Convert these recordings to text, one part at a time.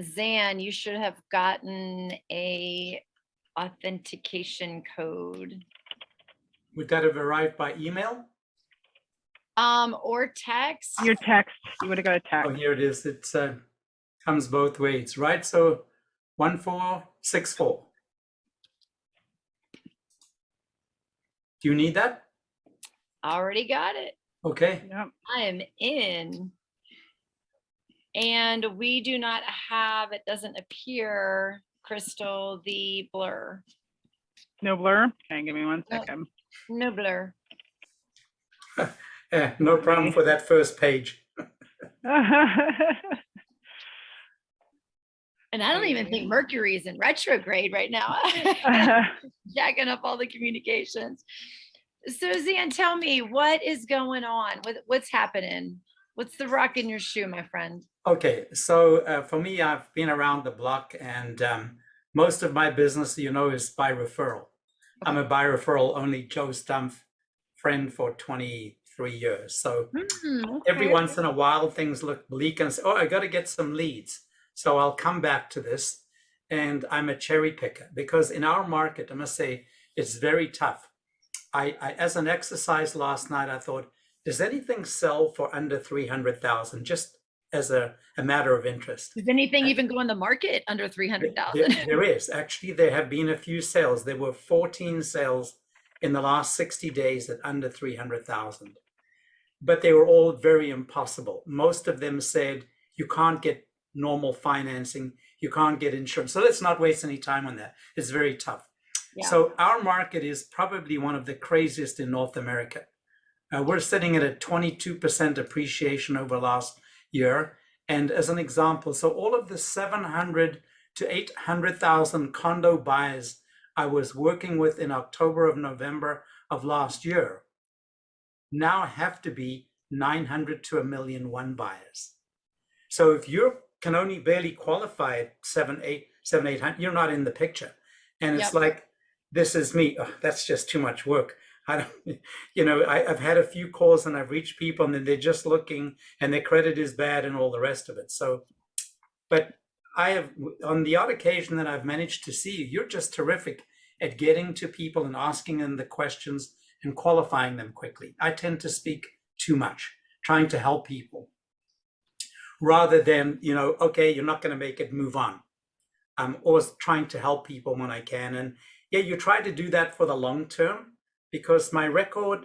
Zan, you should have gotten a authentication code. Would that have arrived by email? Or text. Your text. You would have got a text. Oh, here it is. It comes both ways, right? So 1464. Do you need that? Already got it. Okay. Yep. I am in. And we do not have, it doesn't appear, Crystal, the blur. No blur. Okay, give me 1 No. second. No blur. No problem for that first page. And I don't even think Mercury is in retrograde right now. Jacking up all the communications. So Zan, tell me, what is going on? What's happening? What's the rock in your shoe, my friend? Okay, so for me, I've been around the block, and most of my business, is by referral. I'm a by referral only Joe Stumpf friend for 23 years. So every once in a while, things look bleak and say, oh, I got to get some leads. So I'll come back to this, and I'm a cherry picker because in our market, I must say, it's very tough. I as an exercise last night, I thought, does anything sell for under 300,000? Just as a matter of interest. Does anything even go on the market under 300,000? There is. Actually, there have been a few sales. There were 14 sales in the last 60 days at under 300,000. But they were all very impossible. Most of them said, you can't get normal financing, you can't get insurance. So let's not waste any time on that. It's very tough. Yeah. So our market is probably one of the craziest in North America. We're sitting at a 22% appreciation over last year. And as an example, so all of the 700 to 800,000 condo buyers I was working with in October of November of last year now have to be 900 to 1,000,001 buyers. So if you can only barely qualify at 800, you're not in the picture. And it's like, this is me. Oh, that's just too much work. I don't, I've had a few calls and I've reached people and then they're just looking and their credit is bad and all the rest of it. So, but I have, on the odd occasion that I've managed to see you, you're just terrific at getting to people and asking them the questions and qualifying them quickly. I tend to speak too much, trying to help people rather than, okay, you're not going to make it, move on. I'm always trying to help people when I can. And yeah, you try to do that for the long term. Because my record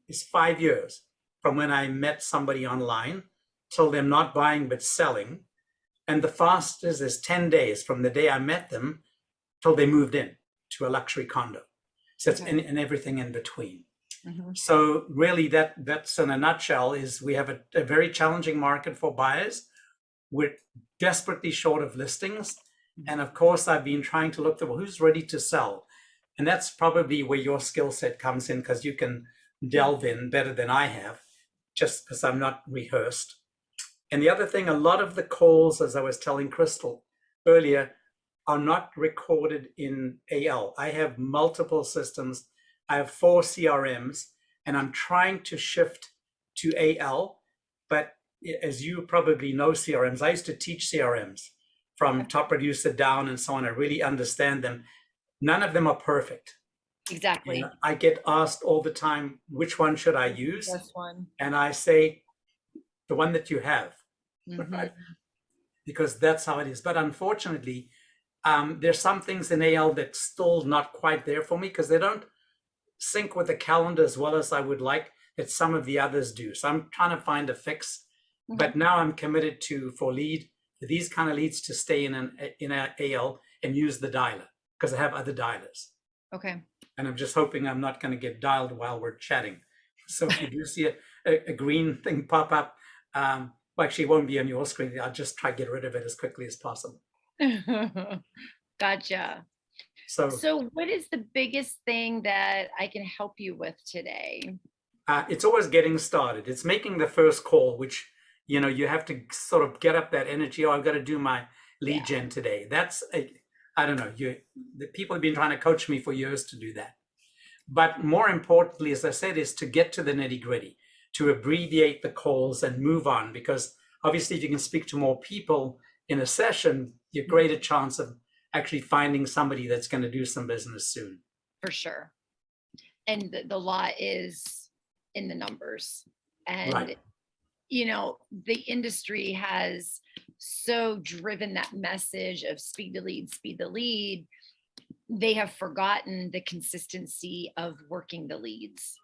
is 5 years from when I met somebody online till them not buying but selling. And the fastest is 10 days from the day I met them till they moved in to a luxury condo. So it's in everything in between. Mm-hmm. So really that's in a nutshell is we have a very challenging market for buyers. We're desperately short of listings. And of course, I've been trying to look at, well, who's ready to sell? And that's probably where your skill set comes in because you can delve in better than I have, just because I'm not rehearsed. And the other thing, a lot of the calls, as I was telling Crystal earlier, are not recorded in AL. I have multiple systems. I have 4 CRMs, and I'm trying to shift to AL. But as you probably know CRMs, I used to teach CRMs from top producer down and so on. I really understand them. None of them are perfect. Exactly. And I get asked all the time, which one should I use? This one. And I say, the one that you have, right? Because that's how it is. But unfortunately, there's some things in AL that's still not quite there for me because they don't sync with the calendar as well as I would like that some of the others do. So I'm trying to find a fix. But now I'm committed to, for these kind of leads to stay in an AL and use the dialer. Because I have other dialers. Okay. And I'm just hoping I'm not going to get dialed while we're chatting. So if you do see a green thing pop up, well, actually it won't be on your screen. I'll just try to get rid of it as quickly as possible. Gotcha. So what is the biggest thing that I can help you with today? It's always getting started. It's making the first call, which, you have to sort of get up that energy. Oh, I've got to do my lead gen today. That's I don't know, the people have been trying to coach me for years to do that. But more importantly, as I said, is to get to the nitty gritty, to abbreviate the calls and move on, because obviously if you can speak to more people in a session, you're greater chance of actually finding somebody that's going to do some business soon. For sure. And the law is in the numbers. And, Right. you know, the industry has so driven that message of speed the lead, speed the lead. They have forgotten the consistency of working the leads.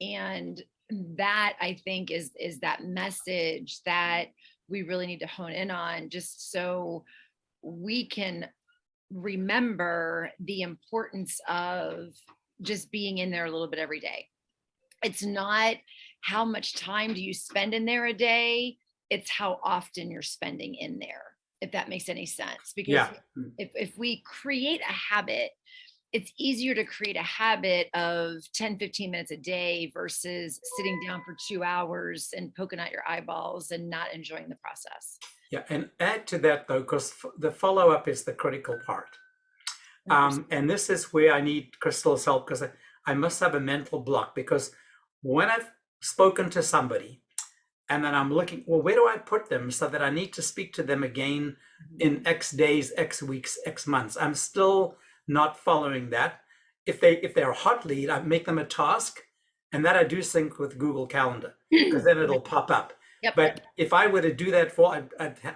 And that, I think, is that message that we really need to hone in on, just so we can remember the importance of just being in there a little bit every day. It's not how much time do you spend in there a day, it's how often you're spending in there, if that makes any sense. Because Yeah. if we create a habit, it's easier to create a habit of 10, 15 minutes a day versus sitting down for 2 hours and poking out your eyeballs and not enjoying the process. Yeah. And add to that, though, because the follow-up is the critical part. And this is where I need Crystal's help, because I must have a mental block, because when I've spoken to somebody and then I'm looking, well, where do I put them so that I need to speak to them again in X days, X weeks, X months? I'm still not following that. If they're a hot lead, I make them a task, and that I do sync with Google Calendar, because then it'll pop up. Yep. But if I were to do that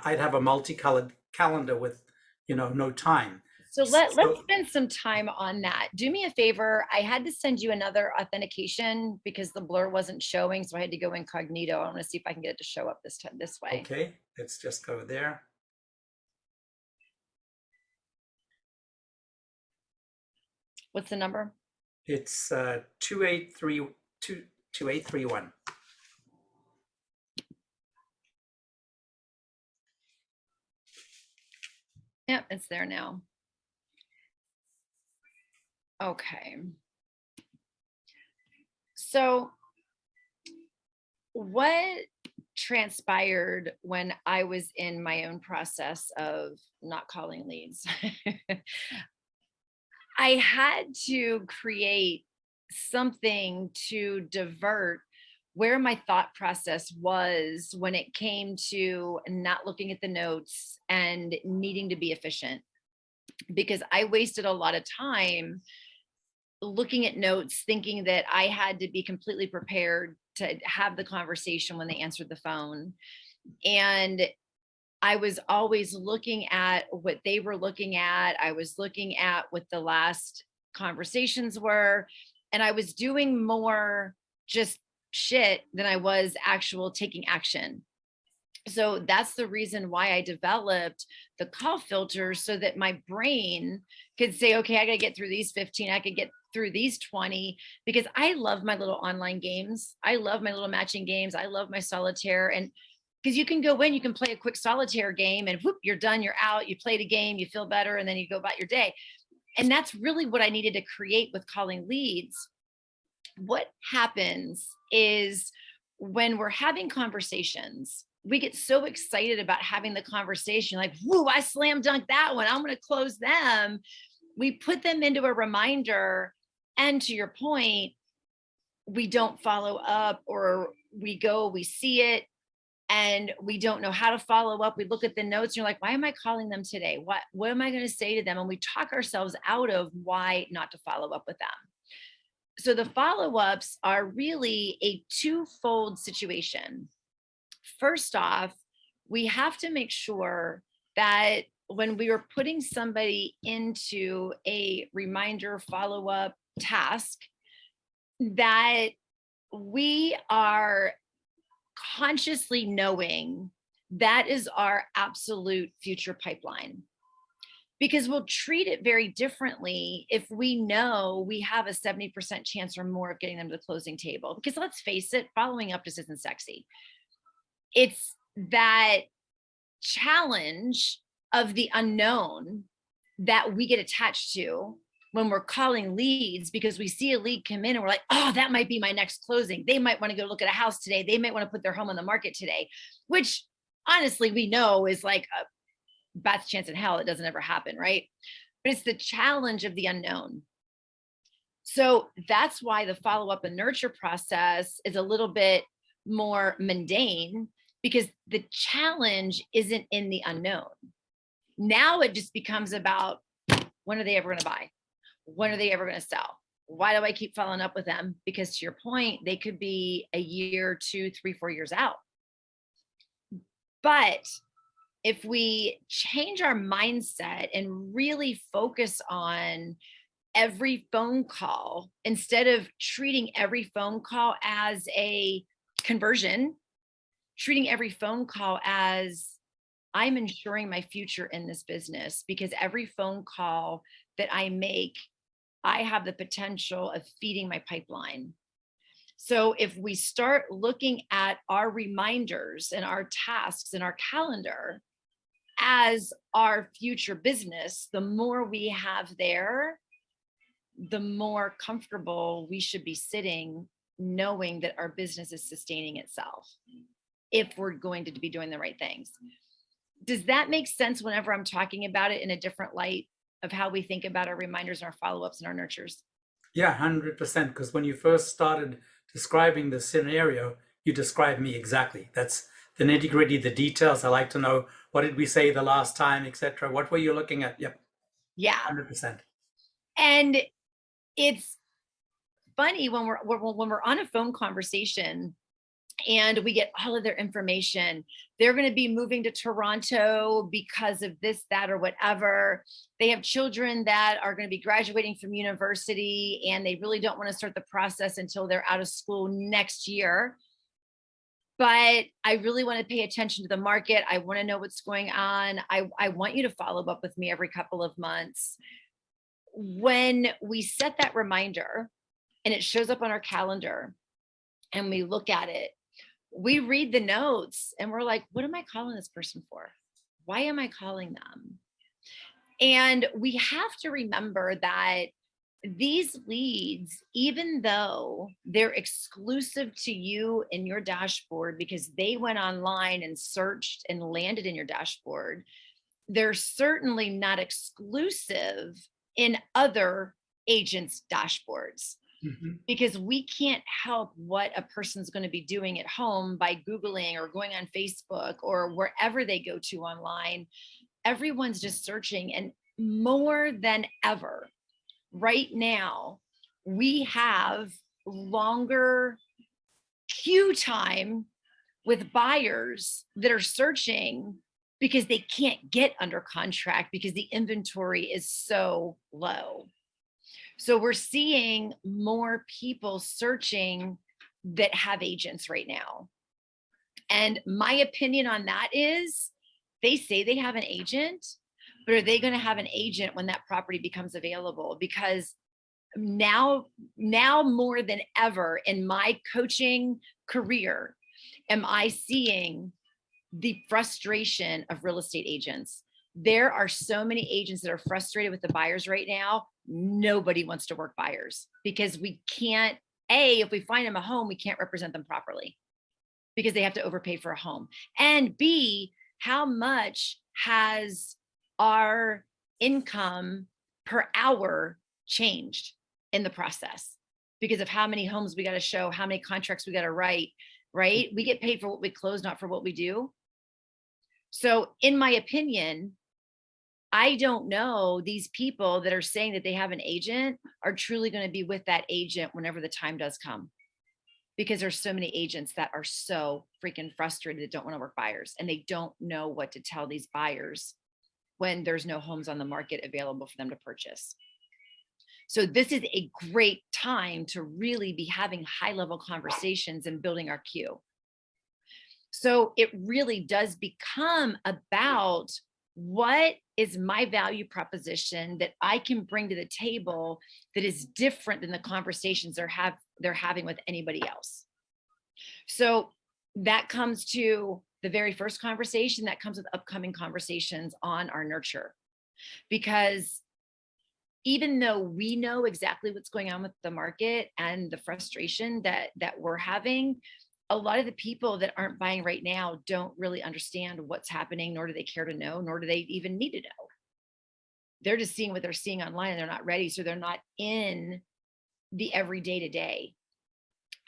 I'd have a multicolored calendar with, no time. So let's spend some time on that. Do me a favor. I had to send you another authentication because the blur wasn't showing. So I had to go incognito. I want to see if I can get it to show up this way. Okay, let's just go there. What's the number? It's 2831. Yep, it's there now. Okay. So what transpired when I was in my own process of not calling leads? I had to create something to divert where my thought process was when it came to not looking at the notes and needing to be efficient, because I wasted a lot of time looking at notes, thinking that I had to be completely prepared to have the conversation when they answered the phone. And I was always looking at what they were looking at. I was looking at what the last conversations were, and I was doing more just shit than I was actual taking action. So that's the reason why I developed the call filter, so that my brain could say, okay, I got to get through these 15. I could get through these 20, because I love my little online games. I love my little matching games. I love my solitaire. And because you can go in, you can play a quick solitaire game and whoop, you're done, you're out, you played a game, you feel better, and then you go about your day. And that's really what I needed to create with calling leads. What happens is when we're having conversations, we get so excited about having the conversation, like, whoo, I slam dunk that one, I'm going to close them. We put them into a reminder. And to your point, we don't follow up, or we see it and we don't know how to follow up. We look at the notes and you're like, why am I calling them today? What am I going to say to them? And we talk ourselves out of why not to follow up with them. So the follow-ups are really a twofold situation. First off, we have to make sure that when we are putting somebody into a reminder follow-up task, that we are consciously knowing that is our absolute future pipeline. Because we'll treat it very differently if we know we have a 70% chance or more of getting them to the closing table. Because let's face it, following up just isn't sexy. It's that challenge of the unknown that we get attached to when we're calling leads, because we see a lead come in and we're like, oh, that might be my next closing. They might want to go look at a house today. They might want to put their home on the market today, which honestly, we know is like a best chance in hell. It doesn't ever happen, right? But it's the challenge of the unknown. So that's why the follow-up and nurture process is a little bit more mundane, because the challenge isn't in the unknown. Now it just becomes about, when are they ever going to buy? When are they ever going to sell? Why do I keep following up with them? Because to your point, they could be a year, 2, 3, 4 years out. But if we change our mindset and really focus on every phone call, instead of treating every phone call as a conversion, treating every phone call as, I'm ensuring my future in this business, because every phone call that I make, I have the potential of feeding my pipeline. So if we start looking at our reminders and our tasks and our calendar as our future business, the more we have there, the more comfortable we should be sitting, knowing that our business is sustaining itself, if we're going to be doing the right things. Does that make sense whenever I'm talking about it in a different light of how we think about our reminders and our follow-ups and our nurtures? Yeah, 100%. Because when you first started describing the scenario, you described me exactly. That's the nitty gritty, the details. I like to know, what did we say the last time, etc. What were you looking at? Yep. Yeah. 100%. And it's funny when we're on a phone conversation and we get all of their information. They're going to be moving to Toronto because of this, that, or whatever. They have children that are going to be graduating from university, and they really don't want to start the process until they're out of school next year. But I really want to pay attention to the market. I want to know what's going on. I want you to follow up with me every couple of months. When we set that reminder and it shows up on our calendar and we look at it, we read the notes and we're like, what am I calling this person for? Why am I calling them? And we have to remember that these leads, even though they're exclusive to you in your dashboard because they went online and searched and landed in your dashboard, they're certainly not exclusive in other agents' dashboards. Mm-hmm. Because we can't help what a person's going to be doing at home by Googling or going on Facebook or wherever they go to online. Everyone's just searching, and more than ever right now, we have longer queue time with buyers that are searching because they can't get under contract because the inventory is so low. So we're seeing more people searching that have agents right now. And my opinion on that is, they say they have an agent, but are they going to have an agent when that property becomes available? Because now more than ever in my coaching career, am I seeing the frustration of real estate agents. There are so many agents that are frustrated with the buyers right now. Nobody wants to work buyers because we can't, if we find them a home, we can't represent them properly because they have to overpay for a home. And B, how much has our income per hour changed in the process because of how many homes we got to show, how many contracts we got to write, right? We get paid for what we close, not for what we do. So in my opinion, I don't know these people that are saying that they have an agent are truly going to be with that agent whenever the time does come, because there's so many agents that are so freaking frustrated that don't want to work buyers, and they don't know what to tell these buyers when there's no homes on the market available for them to purchase. So this is a great time to really be having high-level conversations and building our queue. So it really does become about, what is my value proposition that I can bring to the table that is different than the conversations they're having with anybody else? So that comes to the very first conversation, that comes with upcoming conversations on our nurture. Because even though we know exactly what's going on with the market and the frustration that we're having, a lot of the people that aren't buying right now don't really understand what's happening, nor do they care to know, nor do they even need to know. They're just seeing what they're seeing online and they're not ready. So they're not in the everyday to day.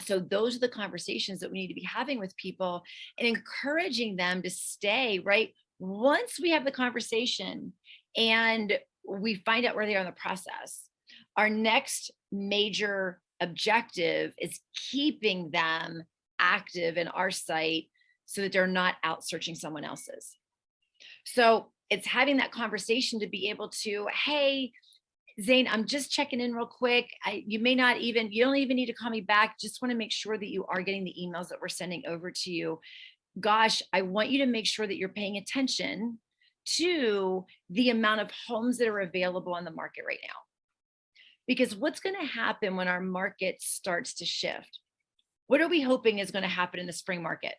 So those are the conversations that we need to be having with people and encouraging them to stay, right? Once we have the conversation and we find out where they are in the process, our next major objective is keeping them active in our site so that they're not out searching someone else's. So it's having that conversation to be able to, hey, Zane, I'm just checking in real quick. You don't even need to call me back. Just want to make sure that you are getting the emails that we're sending over to you. Gosh, I want you to make sure that you're paying attention to the amount of homes that are available on the market right now. Because what's going to happen when our market starts to shift? What are we hoping is going to happen in the spring market?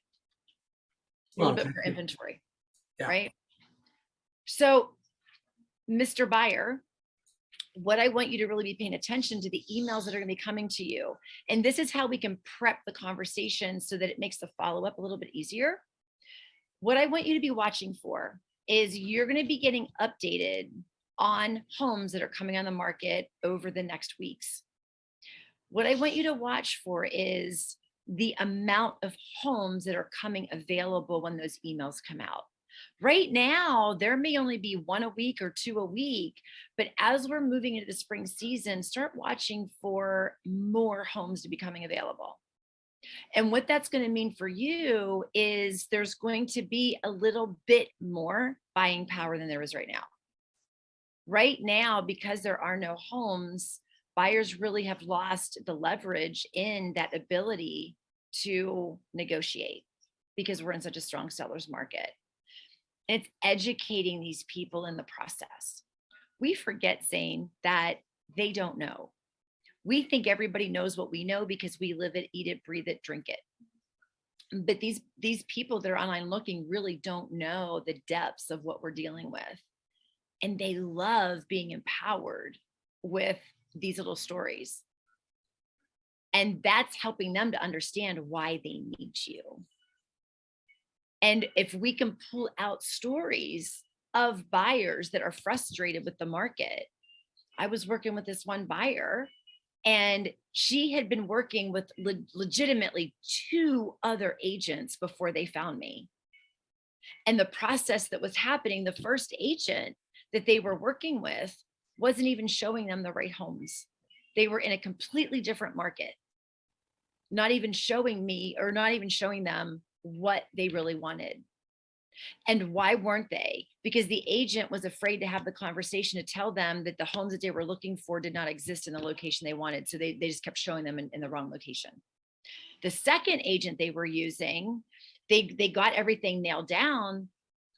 A little bit more inventory, right? So, Mr. Buyer, what I want you to really be paying attention to the emails that are going to be coming to you. And this is how we can prep the conversation so that it makes the follow-up a little bit easier. What I want you to be watching for is you're going to be getting updated on homes that are coming on the market over the next weeks. What I want you to watch for is the amount of homes that are coming available when those emails come out. Right now, there may only be 1 a week or 2 a week, but as we're moving into the spring season, start watching for more homes to be coming available. And what that's going to mean for you is there's going to be a little bit more buying power than there is right now. Right now, because there are no homes, buyers really have lost the leverage in that ability to negotiate because we're in such a strong seller's market. It's educating these people in the process. We forget, Zane, that they don't know. We think everybody knows what we know because we live it, eat it, breathe it, drink it. But these people that are online looking really don't know the depths of what we're dealing with. And they love being empowered with these little stories. And that's helping them to understand why they need you. And if we can pull out stories of buyers that are frustrated with the market. I was working with this one buyer and she had been working with legitimately 2 other agents before they found me. And the process that was happening, the first agent that they were working with wasn't even showing them the right homes. They were in a completely different market, not even showing me or not even showing them what they really wanted. And why weren't they? Because the agent was afraid to have the conversation to tell them that the homes that they were looking for did not exist in the location they wanted. So they just kept showing them in the wrong location. The second agent they were using, they got everything nailed down.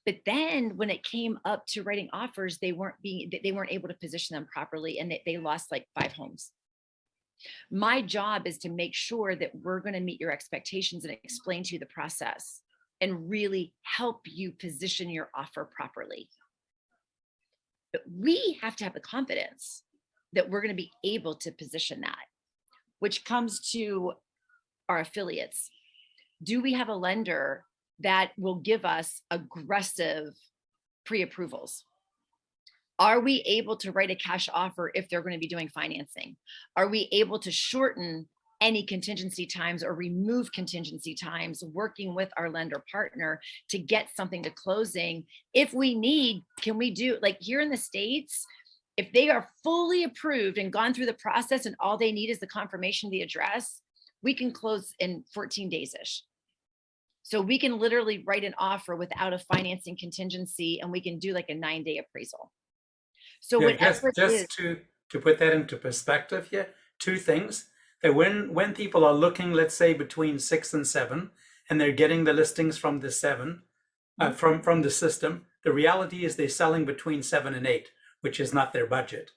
But then when it came up to writing offers, they weren't able to position them properly, and they lost like 5 homes. My job is to make sure that we're going to meet your expectations and explain to you the process and really help you position your offer properly. But we have to have the confidence that we're going to be able to position that, which comes to our affiliates. Do we have a lender that will give us aggressive pre-approvals? Are we able to write a cash offer if they're going to be doing financing? Are we able to shorten any contingency times or remove contingency times, working with our lender partner to get something to closing? If we need, can we do, like here in the States, if they are fully approved and gone through the process and all they need is the confirmation of the address, we can close in 14 days-ish. So we can literally write an offer without a financing contingency, and we can do like a 9-day appraisal. So yeah, just to put that into perspective here, 2 things. That when people are looking, let's say between 6 and 7, and they're getting the listings from the 7, from the system, the reality is they're selling between 7 and 8, which is not their budget.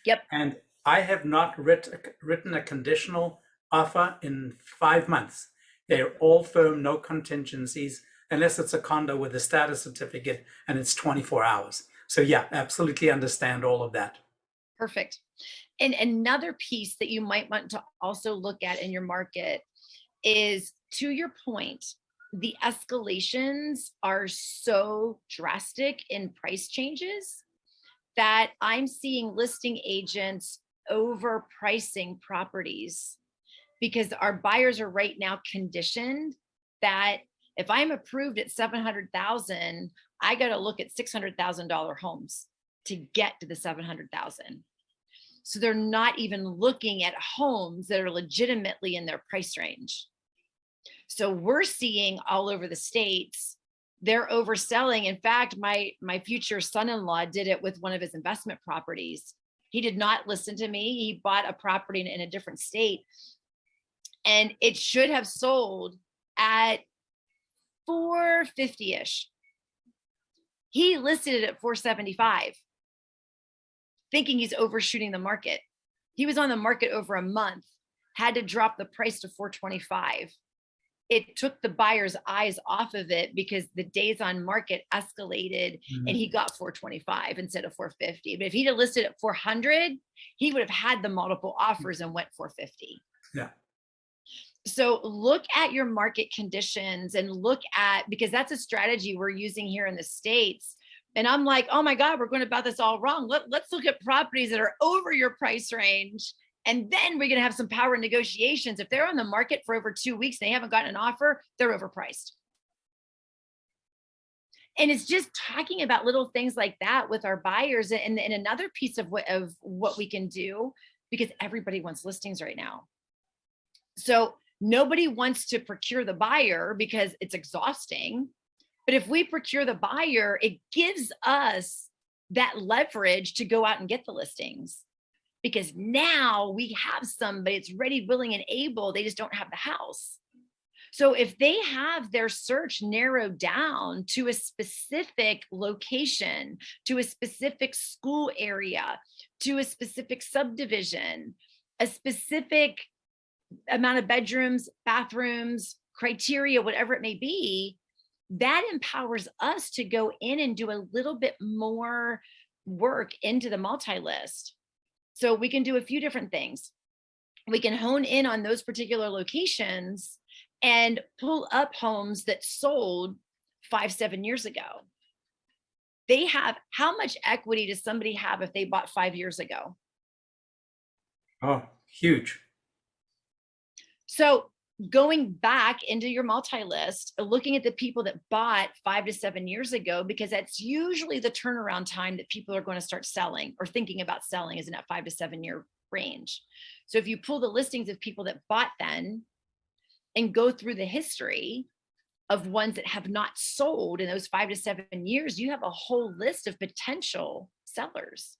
Yep. And I have not written a conditional offer in 5 months. They're all firm, no contingencies, unless it's a condo with a status certificate and it's 24 hours. So yeah, absolutely understand all of that. Perfect. And another piece that you might want to also look at in your market is, to your point, the escalations are so drastic in price changes that I'm seeing listing agents overpricing properties because our buyers are right now conditioned that If I'm approved at 700,000, I got to look at $600,000 homes to get to the 700,000. So they're not even looking at homes that are legitimately in their price range. So we're seeing all over the states, they're overselling. In fact, my future son-in-law did it with one of his investment properties. He did not listen to me. He bought a property in a different state, and it should have sold at 450-ish. He listed it at 475, thinking he's overshooting the market. He was on the market over a month, had to drop the price to 425. It took the buyer's eyes off of it because the days on market escalated, and he got 425 instead of 450. But if he'd have listed at 400, he would have had the multiple offers and went 450. Yeah. So look at your market conditions and look at, because that's a strategy we're using here in the States. And I'm like, oh my God, we're going about this all wrong. Let's look at properties that are over your price range. And then we're going to have some power in negotiations. If they're on the market for over 2 weeks and they haven't gotten an offer, they're overpriced. And it's just talking about little things like that with our buyers. And another piece of what we can do, because everybody wants listings right now. So nobody wants to procure the buyer because it's exhausting. But if we procure the buyer, it gives us that leverage to go out and get the listings. Because now we have somebody that's ready, willing, and able. They just don't have the house. So if they have their search narrowed down to a specific location, to a specific school area, to a specific subdivision, a specific amount of bedrooms, bathrooms, criteria, whatever it may be, that empowers us to go in and do a little bit more work into the multi-list. So we can do a few different things. We can hone in on those particular locations and pull up homes that sold 5-7 years ago. They have, how much equity does somebody have if they bought 5 years ago? Oh, huge. So going back into your multi-list, looking at the people that bought 5 to 7 years ago, because that's usually the turnaround time that people are going to start selling or thinking about selling, is in that 5 to 7 year range. So if you pull the listings of people that bought then and go through the history of ones that have not sold in those 5 to 7 years, you have a whole list of potential sellers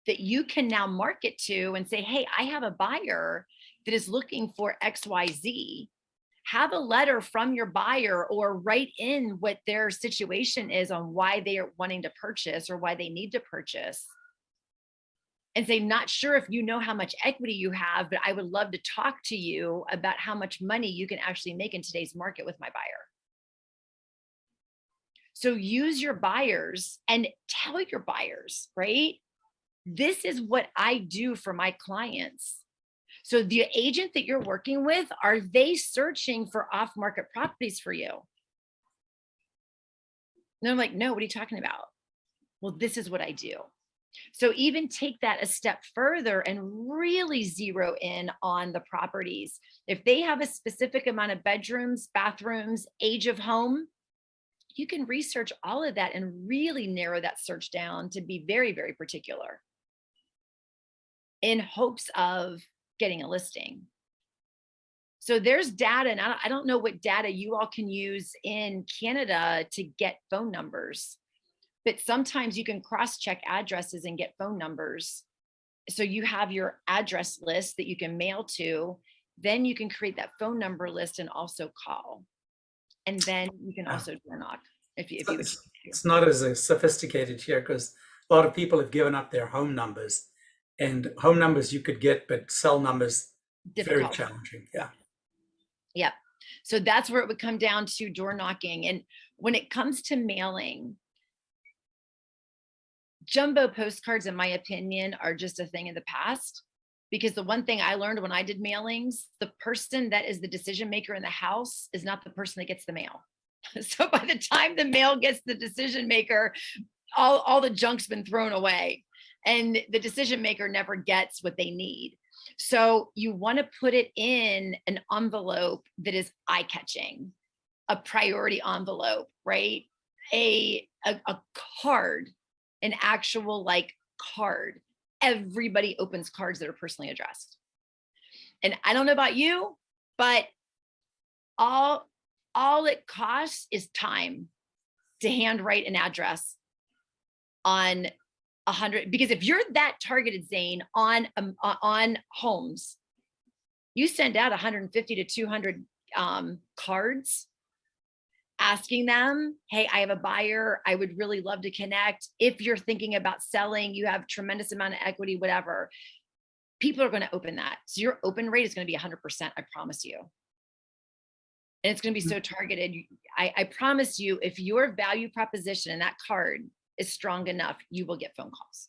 that you can now market to and say, hey, I have a buyer that is looking for XYZ. Have a letter from your buyer or write in what their situation is on why they are wanting to purchase or why they need to purchase. And say, not sure if you know how much equity you have, but I would love to talk to you about how much money you can actually make in today's market with my buyer. So use your buyers and tell your buyers, right? This is what I do for my clients. So the agent that you're working with, are they searching for off-market properties for you? And I'm like, no, what are you talking about? Well, this is what I do. So even take that a step further and really zero in on the properties. If they have a specific amount of bedrooms, bathrooms, age of home, you can research all of that and really narrow that search down to be very, very particular in hopes of getting a listing. So there's data, and I don't know what data you all can use in Canada to get phone numbers, but sometimes you can cross-check addresses and get phone numbers. So you have your address list that you can mail to, then you can create that phone number list and also call. And then you can also door knock if you would. It's not as sophisticated here because a lot of people have given up their home numbers. And home numbers you could get, but cell numbers, difficult. Very challenging. Yeah. Yep. So that's where it would come down to door knocking. And when it comes to mailing, jumbo postcards, in my opinion, are just a thing of the past. Because the one thing I learned when I did mailings, the person that is the decision maker in the house is not the person that gets the mail. So by the time the mail gets the decision maker, all the junk's been thrown away. And the decision maker never gets what they need. So you want to put it in an envelope that is eye-catching. a priority envelope, right? A card, an actual like card. Everybody opens cards that are personally addressed. And I don't know about you, but all it costs is time to handwrite an address on 100, because if you're that targeted, Zane, on homes, you send out 150 to 200 cards asking them, hey, I have a buyer, I would really love to connect. If you're thinking about selling, you have tremendous amount of equity, whatever, people are going to open that. So your open rate is going to be 100%, I promise you. And it's going to be so targeted. I promise you, if your value proposition in that card is strong enough, you will get phone calls.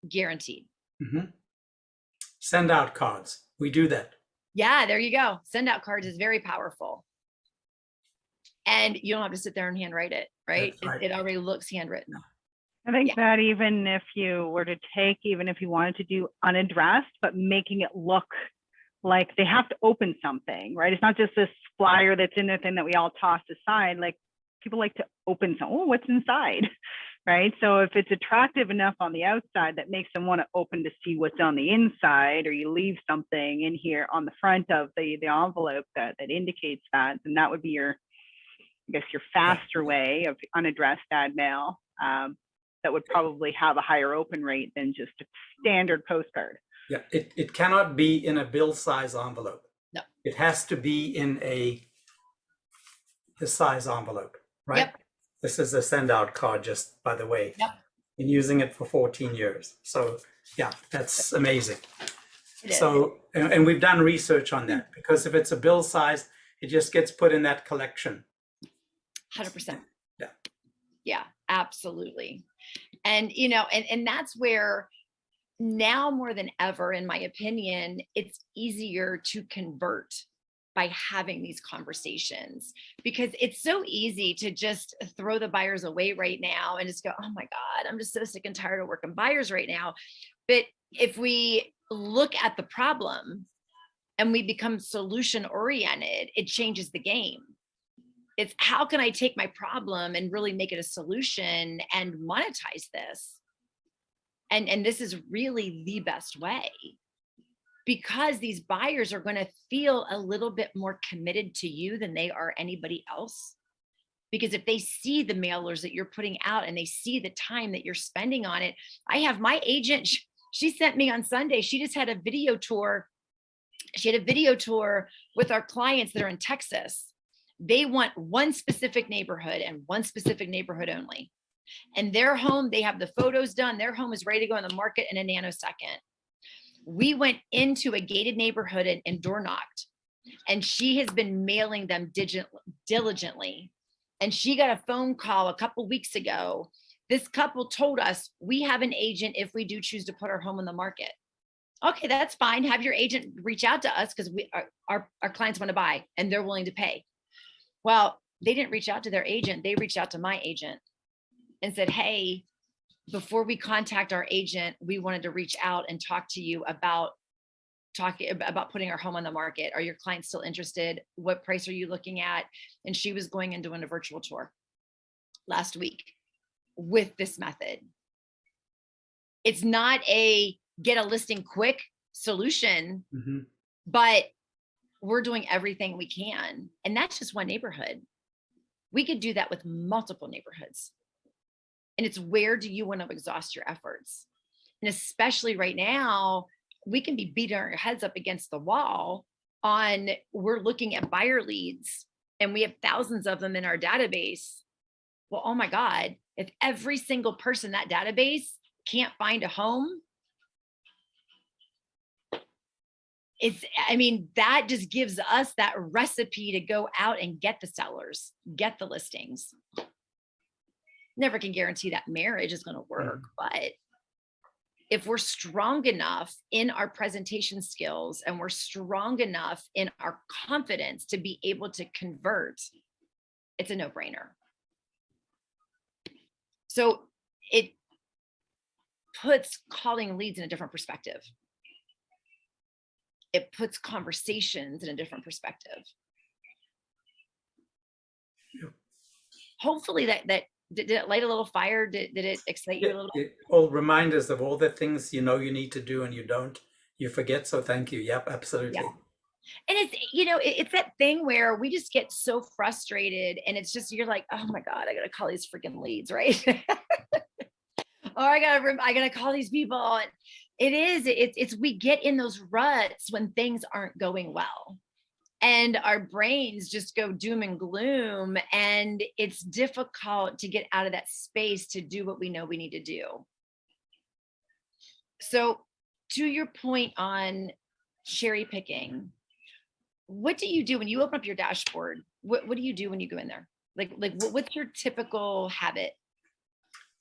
Guaranteed. Mm-hmm. Send out cards. We do that. Yeah, there you go. Send out cards is very powerful. And you don't have to sit there and handwrite it, right? Right. It already looks handwritten. I think that even if you were to take, even if you wanted to do unaddressed, but making it look like they have to open something, right? It's not just this flyer that's in there thing that we all toss aside. Like people like to open some, oh, what's inside, right? So if it's attractive enough on the outside that makes them want to open to see what's on the inside, or you leave something in here on the front of the envelope that indicates that, then that would be your, I guess, your faster way of unaddressed ad mail. That would probably have a higher open rate than just a standard postcard. Yeah, it cannot be in a bill size envelope. No. It has to be in this size envelope, right? Yep. This is a send out card, just by the way. Yep. Been using it for 14 years. So yeah, that's amazing. It is. So, and we've done research on that, because if it's a bill size, it just gets put in that collection. 100%. Yeah. Yeah, absolutely. And, you know, and that's where now more than ever, in my opinion, it's easier to convert by having these conversations, because it's so easy to just throw the buyers away right now and just go, oh my God, I'm just so sick and tired of working buyers right now. But if we look at the problem and we become solution oriented, it changes the game. It's how can I take my problem and really make it a solution and monetize this? And this is really the best way, because these buyers are going to feel a little bit more committed to you than they are anybody else. Because if they see the mailers that you're putting out and they see the time that you're spending on it, I have my agent, she sent me on Sunday, she just had a video tour. She had a video tour with our clients that are in Texas. They want one specific neighborhood and one specific neighborhood only. And their home, they have the photos done. Their home is ready to go on the market in a nanosecond. We went into a gated neighborhood and door knocked, and she has been mailing them diligently. And she got a phone call a couple weeks ago. This couple told us, we have an agent if we do choose to put our home on the market. Okay, that's fine. Have your agent reach out to us, because our clients want to buy and they're willing to pay. Well, they didn't reach out to their agent. They reached out to my agent and said, hey, before we contact our agent, we wanted to reach out and talk to you about putting our home on the market. Are your clients still interested? What price are you looking at? And she was going and doing a virtual tour last week with this method. It's not a get a listing quick solution, but we're doing everything we can. And that's just one neighborhood. We could do that with multiple neighborhoods. And it's, where do you want to exhaust your efforts? And especially right now, we can be beating our heads up against the wall on, we're looking at buyer leads and we have thousands of them in our database. Well, oh my God, if every single person in that database can't find a home, that just gives us that recipe to go out and get the sellers, get the listings. Never can guarantee that marriage is going to work, but if we're strong enough in our presentation skills and we're strong enough in our confidence to be able to convert, it's a no-brainer. So it puts calling leads in a different perspective. It puts conversations in a different perspective. Hopefully that did it light a little fire? Did it excite you a little? All reminders of all the things you know you need to do and you don't, you forget. So thank you. Yep, absolutely. Yeah. And it's, it's that thing where we just get so frustrated and it's just, you're like, oh my God, I gotta call these freaking leads, right? Or I gotta call these people. And it's we get in those ruts when things aren't going well. And our brains just go doom and gloom. And it's difficult to get out of that space to do what we know we need to do. So to your point on cherry picking, what do you do when you open up your dashboard? What do you do when you go in there? Like what's your typical habit?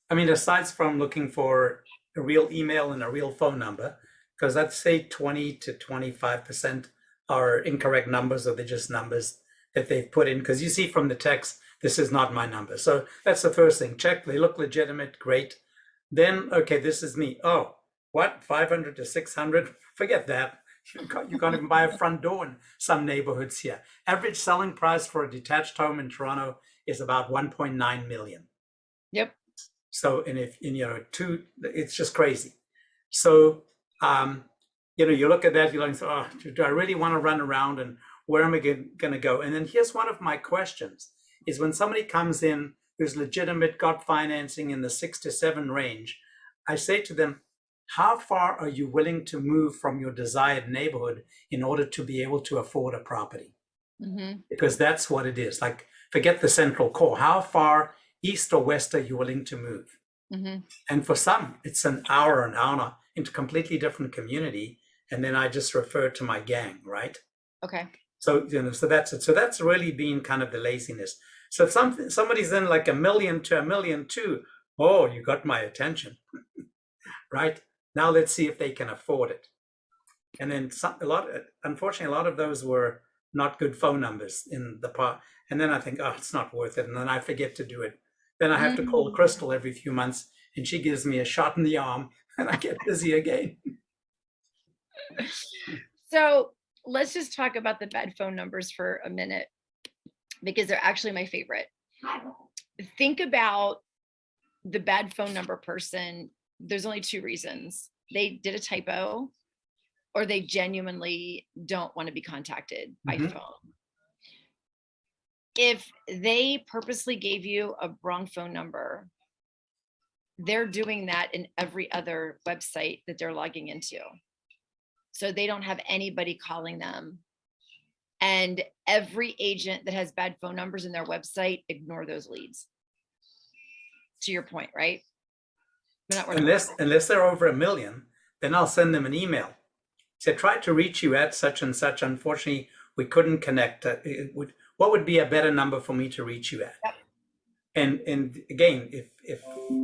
I mean, aside from looking for a real email and a real phone number, because I'd say 20 to 25% are incorrect numbers, or they're just numbers that they've put in. Because you see from the text, this is not my number. So that's the first thing. Check, they look legitimate, great. Then, okay, this is me. Oh, what, 500 to 600? Forget that. You can't even buy a front door in some neighborhoods here. Average selling price for a detached home in Toronto is about 1.9 million. Yep. So, and if it's just crazy. So, you look at that, you're like, oh, do I really want to run around, and where am I going to go? And then here's one of my questions: is when somebody comes in who's legitimate, got financing in the 6 to 7 range, I say to them, how far are you willing to move from your desired neighborhood in order to be able to afford a property? Mm-hmm. Because that's what it is. Like, forget the central core. How far east or west are you willing to move? Mm-hmm. And for some, it's an hour into completely different community. And then I just refer to my gang, right? Okay. So, so that's it. So that's really been kind of the laziness. So if somebody's in like $1 million to $1.2 million, oh, you got my attention, right? Now let's see if they can afford it. And then unfortunately, a lot of those were not good phone numbers in the part. And then I think, oh, it's not worth it. And then I forget to do it. Then I have to call Crystal every few months, and she gives me a shot in the arm, and I get busy again. So let's just talk about the bad phone numbers for a minute, because they're actually my favorite. Think about the bad phone number person. There's only 2 reasons: they did a typo, or they genuinely don't want to be contacted by phone. If they purposely gave you a wrong phone number, they're doing that in every other website that they're logging into. So they don't have anybody calling them. And every agent that has bad phone numbers in their website, ignore those leads. To your point, right? Unless they're over $1 million, then I'll send them an email. So I tried to reach you at such and such. Unfortunately, we couldn't connect. What would be a better number for me to reach you at? Yep. And again, if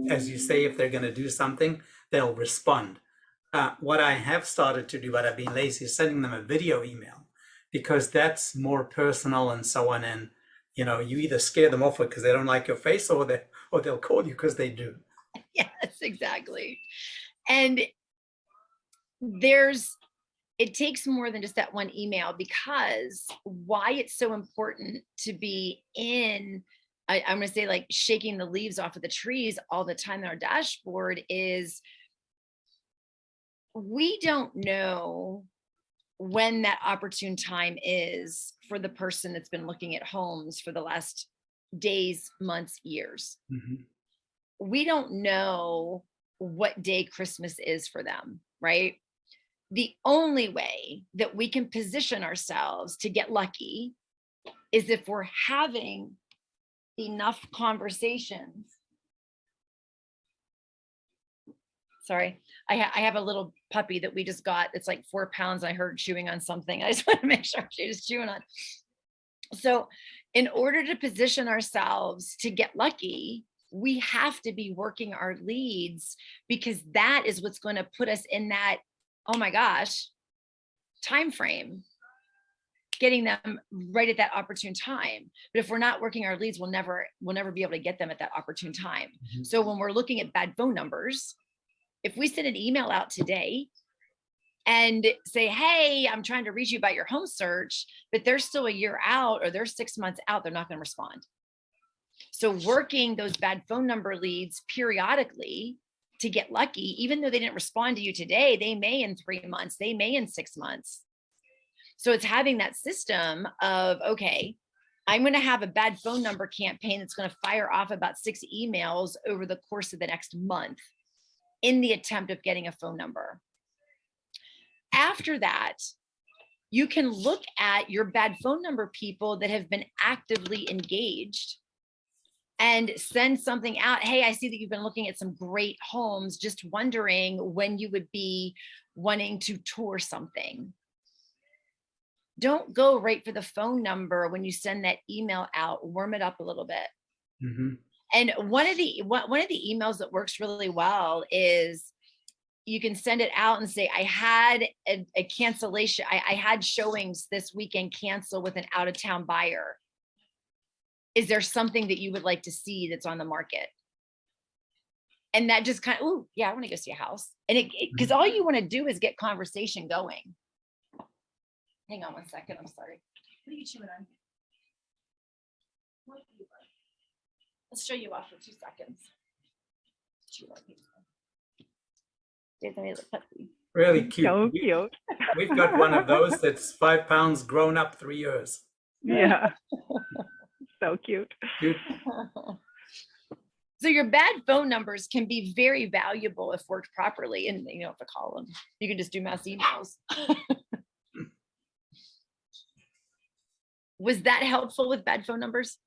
as you say, if they're going to do something, they'll respond. What I have started to do, but I've been lazy, is sending them a video email, because that's more personal and so on. And you either scare them off because they don't like your face, or they'll call you because they do. Yes, exactly. And it takes more than just that one email, because why it's so important to be in, I'm going to say, like, shaking the leaves off of the trees all the time on our dashboard, is we don't know when that opportune time is for the person that's been looking at homes for the last days, months, years. Mm-hmm. We don't know what day Christmas is for them, right? The only way that we can position ourselves to get lucky is if we're having enough conversations. Sorry, I have a little puppy that we just got. It's like 4 pounds. I heard chewing on something. I just want to make sure she's chewing on. So in order to position ourselves to get lucky, we have to be working our leads, because that is what's going to put us in that, oh my gosh, time frame, getting them right at that opportune time. But if we're not working our leads, we'll never be able to get them at that opportune time. Mm-hmm. So when we're looking at bad phone numbers, if we send an email out today and say, hey, I'm trying to reach you about your home search, but they're still a year out or they're 6 months out, they're not going to respond. So working those bad phone number leads periodically to get lucky, even though they didn't respond to you today, they may in 3 months, they may in 6 months. So it's having that system of, okay, I'm going to have a bad phone number campaign that's going to fire off about 6 emails over the course of the next month in the attempt of getting a phone number. After that, you can look at your bad phone number people that have been actively engaged and send something out. Hey, I see that you've been looking at some great homes, just wondering when you would be wanting to tour something. Don't go right for the phone number when you send that email out. Warm it up a little bit. Mm-hmm. And one of the emails that works really well is you can send it out and say, I had a cancellation. I had showings this weekend cancel with an out-of-town buyer. Is there something that you would like to see that's on the market? And that just kind of, oh yeah, I want to go see a house. And because all you want to do is get conversation going. Hang on one second. I'm sorry. What are you chewing on? Let's show you off for 2 seconds. Really cute. So cute. We've got one of those that's 5 pounds grown up 3 years. Yeah. So cute. Cute. So your bad phone numbers can be very valuable if worked properly, and you don't have to call them. You can just do mass emails. Was that helpful with bad phone numbers?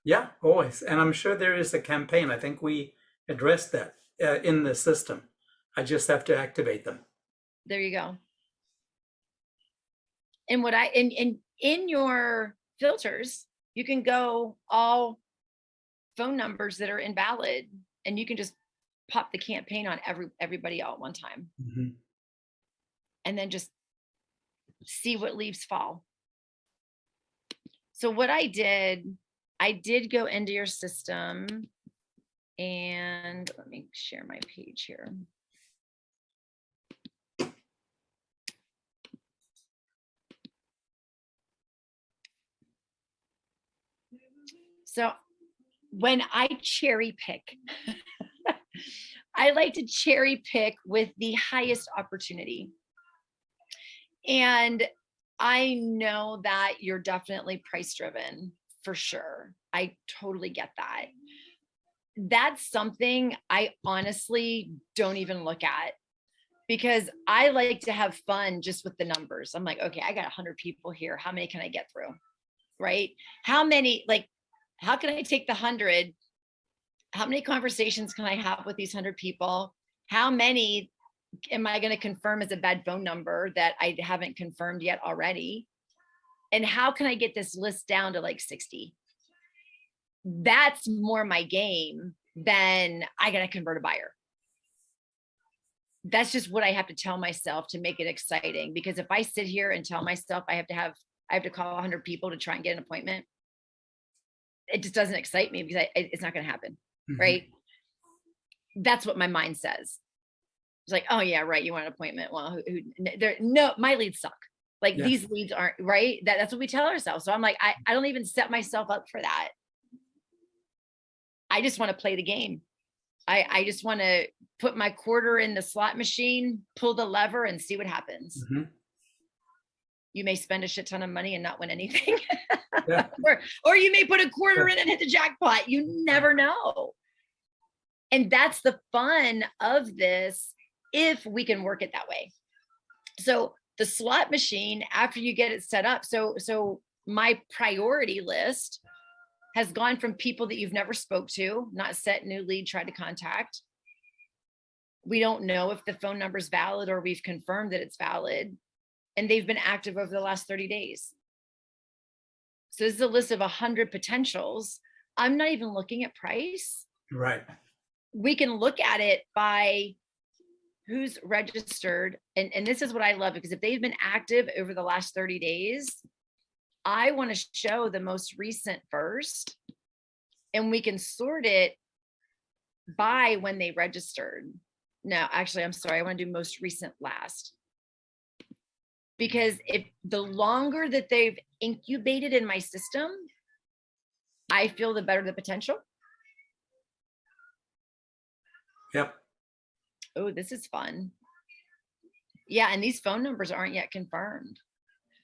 Yeah, always. And I'm sure there is a campaign. I think we addressed that in the system. I just have to activate them. There you go. And what in your filters, you can go all phone numbers that are invalid, and you can just pop the campaign on everybody all at one time. Mm-hmm. And then just see what leaves fall. So what I did go into your system, and let me share my page here. So when I cherry pick, I like to cherry pick with the highest opportunity. And I know that you're definitely price driven for sure. I totally get that. That's something I honestly don't even look at, because I like to have fun just with the numbers. I'm like, okay, I got 100 people here. How many can I get through? Right? How many, like, how can I take the 100? How many conversations can I have with these 100 people? How many am I going to confirm as a bad phone number that I haven't confirmed yet already? And how can I get this list down to like 60? That's more my game than I got to convert a buyer. That's just what I have to tell myself to make it exciting. Because if I sit here and tell myself I have to call 100 people to try and get an appointment, it just doesn't excite me, because it's not going to happen. Mm-hmm. Right? That's what my mind says. It's like, oh yeah, right. You want an appointment? Well, no, my leads suck. Like, yeah. These leads aren't right. That's what we tell ourselves. So I'm like, I don't even set myself up for that. I just want to play the game. I just want to put my quarter in the slot machine, pull the lever, and see what happens. Mm-hmm. You may spend a shit ton of money and not win anything. Yeah. or you may put a quarter in and hit the jackpot. You never know. And that's the fun of this, if we can work it that way. So the slot machine, after you get it set up, so my priority list has gone from people that you've never spoke to, not set new lead, tried to contact. We don't know if the phone number is valid, or we've confirmed that it's valid, and they've been active over the last 30 days. So this is a list of 100 potentials. I'm not even looking at price. Right. We can look at it by who's registered. And this is what I love, because if they've been active over the last 30 days, I want to show the most recent first, and we can sort it by when they registered. No, actually, I'm sorry. I want to do most recent last. Because if the longer that they've incubated in my system, I feel the better the potential. Yep. Oh, this is fun. Yeah, and these phone numbers aren't yet confirmed.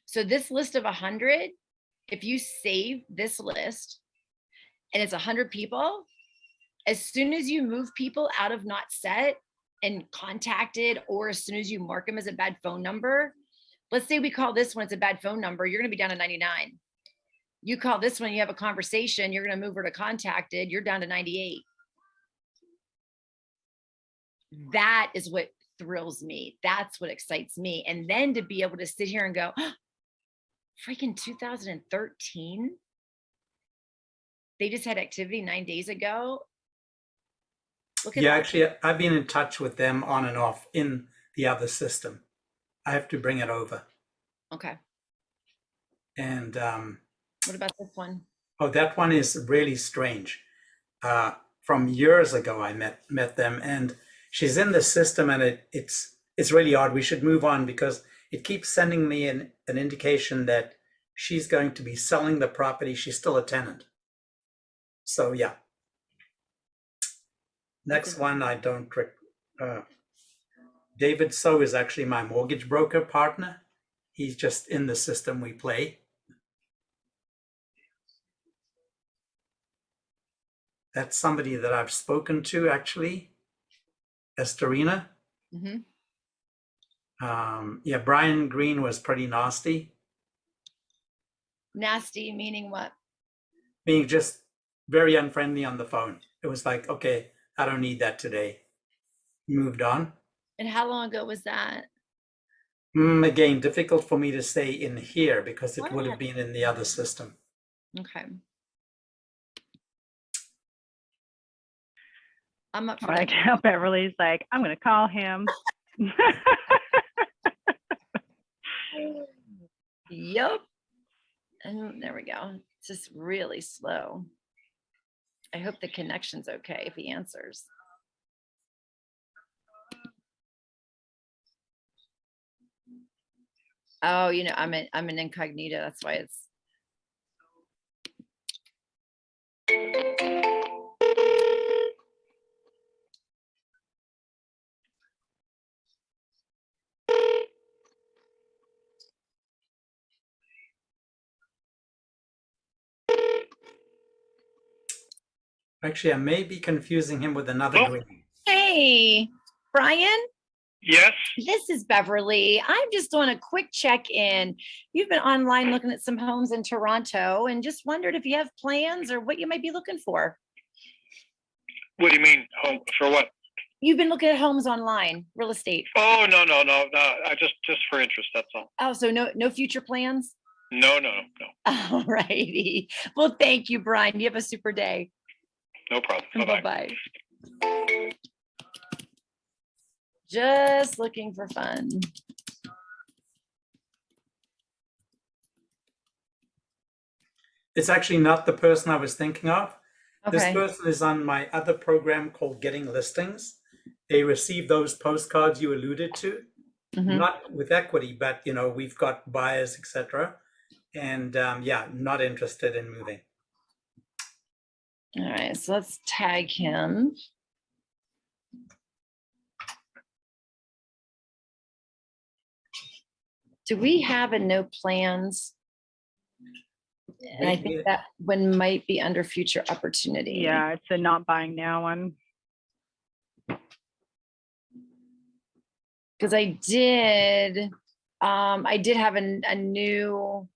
So this list of 100, if you save this list and it's 100 people, as soon as you move people out of not set and contacted, or as soon as you mark them as a bad phone number, let's say we call this one, it's a bad phone number, you're going to be down to 99. You call this one, you have a conversation, you're going to move her to contacted, you're down to 98. That is what thrills me. That's what excites me. And then to be able to sit here and go, oh, freaking 2013, they just had activity 9 days ago. Look at Yeah, that. actually, I've been in touch with them on and off in the other system. I have to bring it over. Okay. And What about this one? oh, that one is really strange. From years ago, I met them, and she's in the system, and it's really odd. We should move on because it keeps sending me an indication that she's going to be selling the property. She's still a tenant. So yeah. Next one, I don't. David So is actually my mortgage broker partner. He's just in the system we play. That's somebody that I've spoken to actually, Estorina. Mm-hmm. Yeah, Brian Green was pretty nasty. Nasty meaning what? Being just very unfriendly on the phone. It was like, okay, I don't need that today. Moved on. And how long ago was that? Again, difficult for me to say in here because it Why would not? have been in the other system. Okay. I'm up for Like that. Beverly's like, I'm gonna call him. Yep. And there we go. It's just really slow. I hope the connection's okay if he answers. Oh, you know, I'm an incognito. That's why it's. Actually, I may be confusing him with another Oh. Green. Hey, Brian, Yes, this is Beverly. I'm just doing a quick check-in. You've been online looking at some homes in Toronto and just wondered if you have plans or what you might be looking for. what do you mean? Home for what? You've been looking at homes online, real estate. Oh, no. I just for interest, that's all. Oh, so no future plans? No. All righty. Well, thank you, Brian. You have a super day. No problem. Bye-bye. Bye-bye. Just looking for fun. It's actually not the person I was thinking of. This Okay. person is on my other program called Getting Listings. They receive those postcards you alluded to, Mhm. not with equity, but you know, we've got buyers, etc. And yeah, not interested in moving. All right, so let's tag him. Do we have a no plans? And I think that one might be under future opportunity. Yeah, it's a not buying now one. Because I did have a new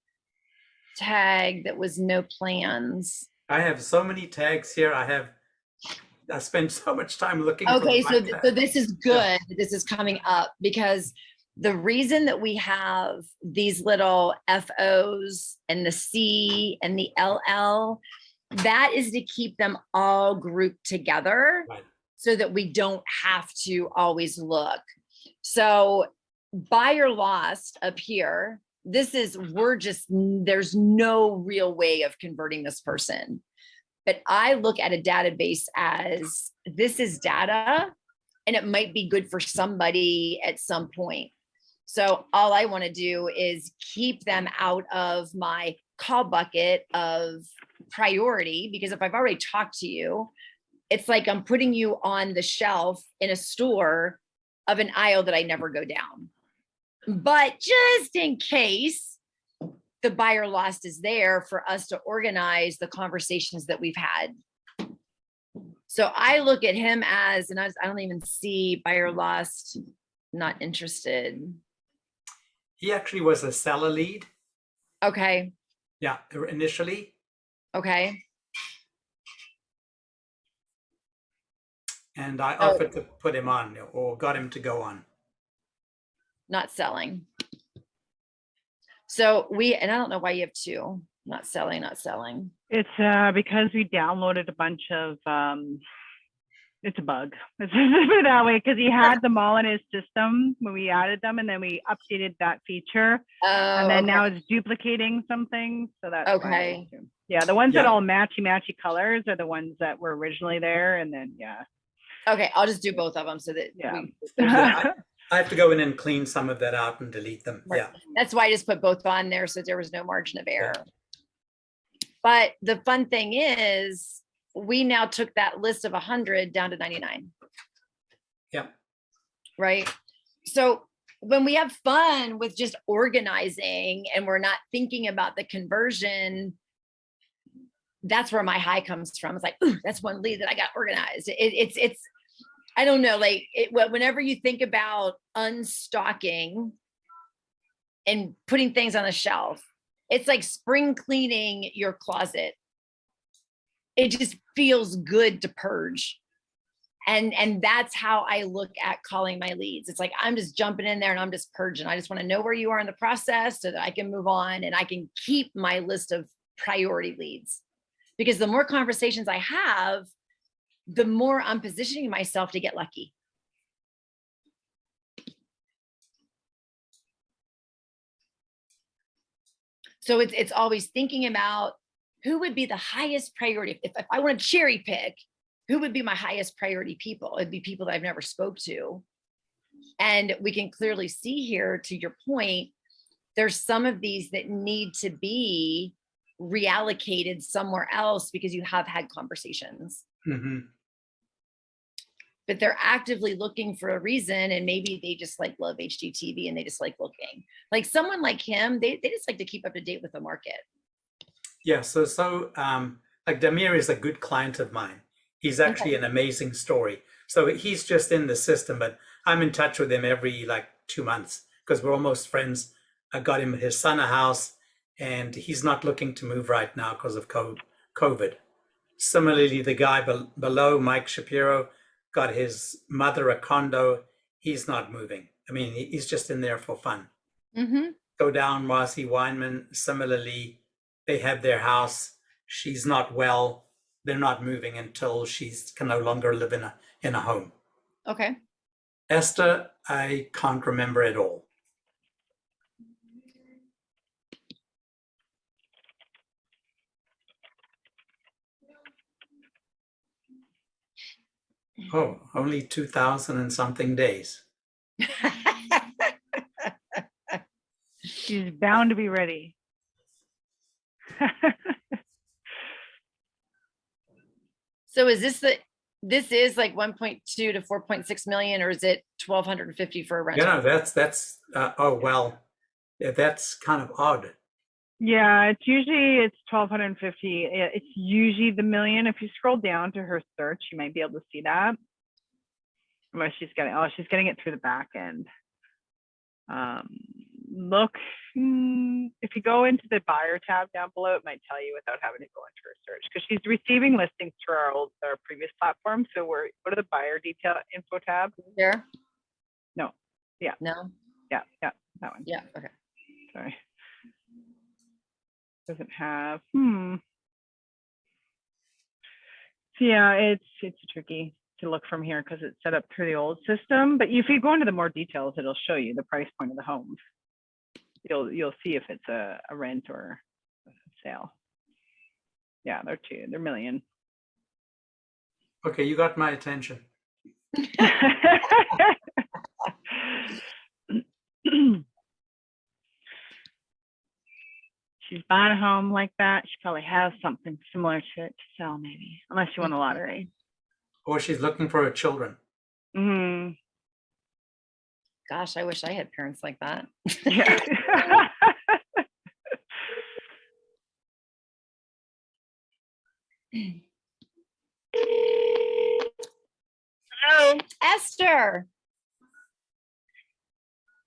tag that was no plans. I have so many tags here. I spend so much time looking. Okay, for so my tag. so this is good that this is coming up, because the reason that we have these little FOs and the C and the LL, that is to keep them all grouped together. Right. So that we don't have to always look. So buy or lost up here, there's no real way of converting this person. But I look at a database as this is data and it might be good for somebody at some point. So all I want to do is keep them out of my call bucket of priority, because if I've already talked to you, it's like I'm putting you on the shelf in a store of an aisle that I never go down. But just in case the buyer lost is there for us to organize the conversations that we've had. So I look at him as, and I don't even see buyer lost, not interested. He actually was a seller lead. Okay. Yeah, initially. Okay. And I offered to put him on or got him to go on. Not selling. So and I don't know why you have two, not selling, not selling. It's because we downloaded a bunch of, it's a bug. Let's just put it that way, because he had them all in his system when we added them, and then we updated that feature. And then now it's duplicating some things. So that's okay. Why. Yeah, the ones that all matchy colors are the ones that were originally there. And then, Okay, I'll just do both of them so that I have to go in and clean some of that out and delete them. Right. Yeah. That's why I just put both on there so there was no margin of error. But the fun thing is, we now took that list of 100 down to 99. Yeah. Right. So when we have fun with just organizing and we're not thinking about the conversion, that's where my high comes from. It's like, ooh, that's one lead that I got organized. It's I don't know, like whenever you think about unstocking and putting things on the shelf, it's like spring cleaning your closet. It just feels good to purge. And that's how I look at calling my leads. It's like, I'm just jumping in there and I'm just purging. I just want to know where you are in the process so that I can move on and I can keep my list of priority leads. Because the more conversations I have, the more I'm positioning myself to get lucky. So it's always thinking about who would be the highest priority. If I want to cherry pick, who would be my highest priority people? It'd be people that I've never spoke to. And we can clearly see here, to your point, there's some of these that need to be reallocated somewhere else because you have had conversations. Mm-hmm. But they're actively looking for a reason, and maybe they just like love HGTV and they just like looking. Like someone like him, they just like to keep up to date with the market. Yeah, so like Damir is a good client of mine. He's actually an amazing story. So he's just in the system, but I'm in touch with him every like 2 months because we're almost friends. I got him his son a house, and he's not looking to move right now because of COVID. Similarly, the guy below, Mike Shapiro, got his mother a condo. He's not moving. I mean, he's just in there for fun. Mm-hmm. Go down, Marcy Weinman. Similarly, they have their house. She's not well. They're not moving until she can no longer live in a home. Okay. Esther, I can't remember at all. Oh, only 2,000 and something days. She's bound to be ready. So is this is like 1.2 to 4.6 million, or is it 1,250 for a rental? Yeah, that's oh, well, yeah, that's kind of odd. Yeah, it's 1,250. It's usually the million. If you scroll down to her search, you might be able to see that. Unless she's getting it through the back end. Look, if you go into the buyer tab down below, it might tell you without having to go into her search, because she's receiving listings through our previous platform. So go to the buyer detail info tab. There? No. Yeah. No? Yeah, that one. Yeah, okay. Sorry. Doesn't have, So yeah, it's tricky to look from here because it's set up through the old system. But if you go into the more details, it'll show you the price point of the homes. You'll see if it's a rent or a sale. Yeah, they're million. Okay, you got my attention. she's buying a home like that, she probably has something similar to it to sell, maybe, unless she won the lottery. Or she's looking for her children. Hmm. Gosh, I wish I had parents like that. Yeah. Hello. Esther.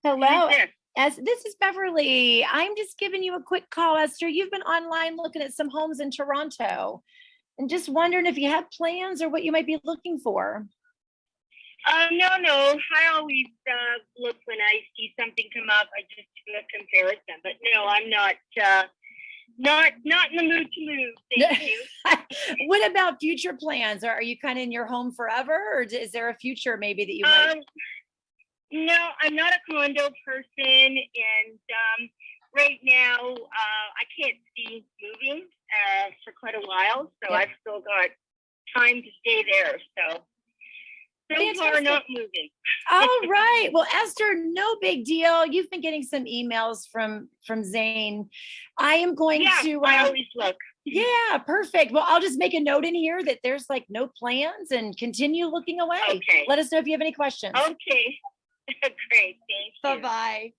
Hello. This is Beverly. I'm just giving you a quick call, Esther. You've been online looking at some homes in Toronto and just wondering if you have plans or what you might be looking for. No. I always look when I see something come up. I just do a comparison. But no, I'm not in the mood to move. Thank you. What about future plans? Are you kind of in your home forever, or is there a future maybe that you might? No, I'm not a condo person, and right now I can't see moving for quite a while, so Yeah. I've still got time to stay there. So far, not moving. All right. Well, Esther, no big deal. You've been getting some emails from Zane. I am going to. I always look. Yeah, perfect. Well, I'll just make a note in here that there's like no plans and continue looking away. Okay. Let us know if you have any questions. Okay. Great. Thank you. Bye-bye.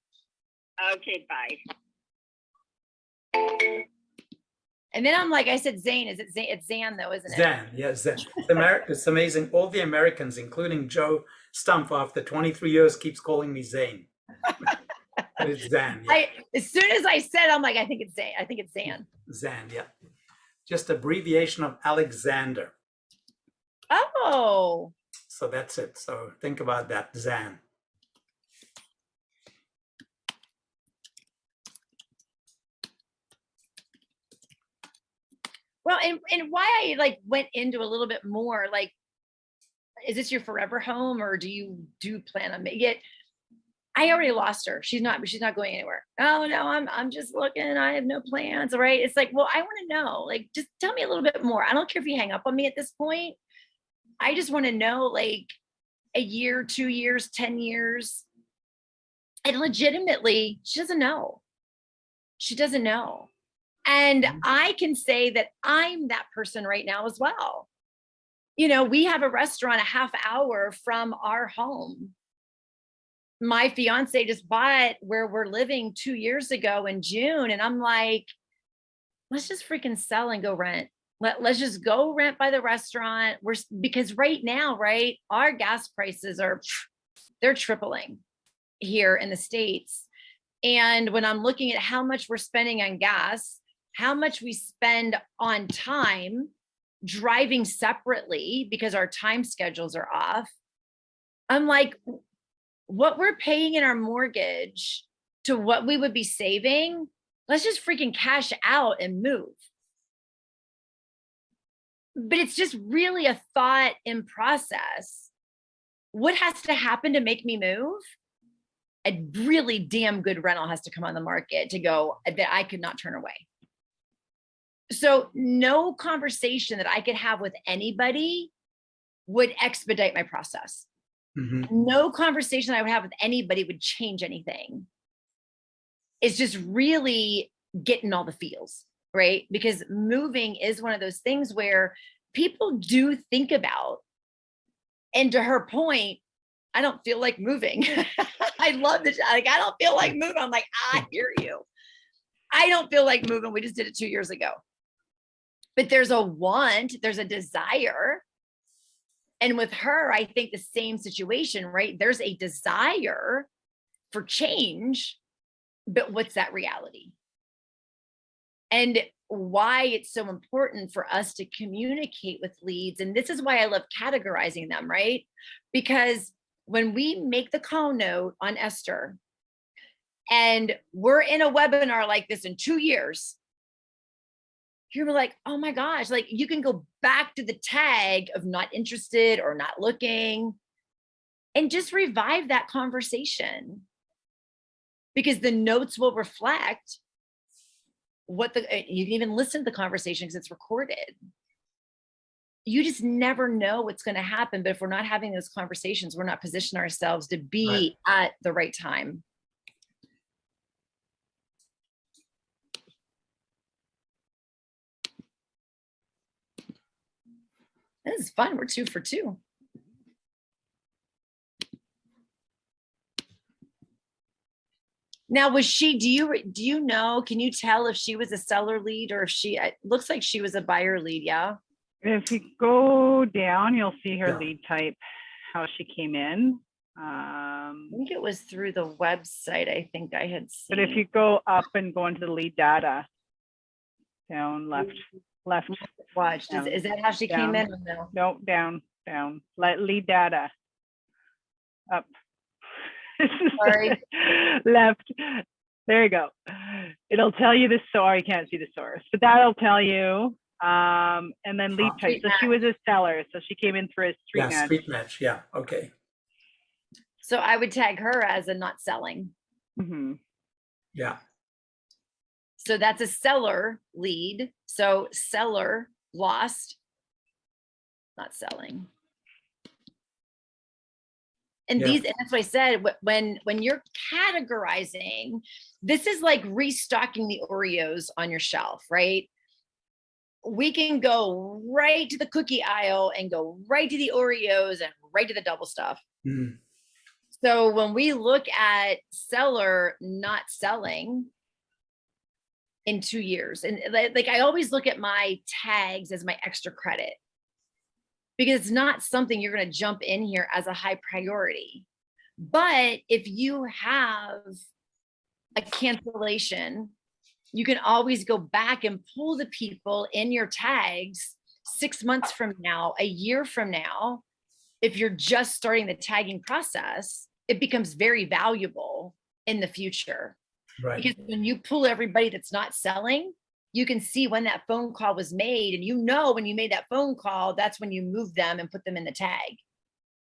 Okay. Bye. And then I'm like, I said Zane. Is it Zane? It's Zan though, isn't it? Zan, yes, Zan. It's amazing. All the Americans, including Joe Stump, after 23 years, keeps calling me Zane. But it's Zan. Yeah. As soon as I said, I'm like, I think it's Zane. I think it's Zan. Zan, yeah. Just abbreviation of Alexander. Oh. So that's it. So think about that, Zan. Well, and why I like went into a little bit more, like, is this your forever home, or do you plan on making it? I already lost her. She's not going anywhere. Oh no, I'm just looking. I have no plans. All right. It's like, well, I want to know, like, just tell me a little bit more. I don't care if you hang up on me at this point. I just want to know, like, a year, 2 years, 10 years. And legitimately, she doesn't know. She doesn't know. And I can say that I'm that person right now as well. You know, we have a restaurant a half hour from our home. My fiance just bought where we're living 2 years ago in June. And I'm like, let's just freaking sell and go rent. Let's just go rent by the restaurant. Because right now, right, our gas prices they're tripling here in the States. And when I'm looking at how much we're spending on gas, how much we spend on time driving separately because our time schedules are off, I'm like, what we're paying in our mortgage to what we would be saving, let's just freaking cash out and move. But it's just really a thought in process. What has to happen to make me move? A really damn good rental has to come on the market to go that I could not turn away. So no conversation that I could have with anybody would expedite my process. Mm-hmm. No conversation I would have with anybody would change anything. It's just really getting all the feels, right? Because moving is one of those things where people do think about, and to her point, I don't feel like moving. I love this. Like, I don't feel like moving. I'm like, I hear you. I don't feel like moving. We just did it 2 years ago. But there's a want, there's a desire. And with her, I think the same situation, right? There's a desire for change, but what's that reality? And why it's so important for us to communicate with leads. And this is why I love categorizing them, right? Because when we make the call note on Esther and we're in a webinar like this in 2 years, you're like, oh my gosh, like you can go back to the tag of not interested or not looking and just revive that conversation, because the notes will reflect what you can even listen to the conversation because it's recorded. You just never know what's going to happen. But if we're not having those conversations, we're not positioning ourselves to be at the right time. This is fun. We're 2 for 2. Now, was she, do you know, can you tell if she was a seller lead or if it looks like she was a buyer lead, yeah? If you go down, you'll see her Yeah. lead type, how she came in. I think it was through the website. I think I had seen. But if you go up and go into the lead data, down, left, watch, down, is that how she came down. in? Or no? no, down, lead data, up. Sorry. Left. There you go. It'll tell you the source. You can't see the source, but that'll tell you. And then lead type. So she was a seller. So she came in through a street match. Street match. Yeah. Okay. So I would tag her as a not selling. Mm-hmm. Yeah. So that's a seller lead. So seller lost, not selling. And Yeah. and that's what I said, when you're categorizing, this is like restocking the Oreos on your shelf, right? We can go right to the cookie aisle and go right to the Oreos and right to the double stuff. Mm. So when we look at seller not selling in 2 years, and like I always look at my tags as my extra credit, because it's not something you're going to jump in here as a high priority. But if you have a cancellation, you can always go back and pull the people in your tags 6 months from now, a year from now. If you're just starting the tagging process, it becomes very valuable in the future. Right. Because when you pull everybody that's not selling, you can see when that phone call was made, and you know when you made that phone call, that's when you move them and put them in the tag.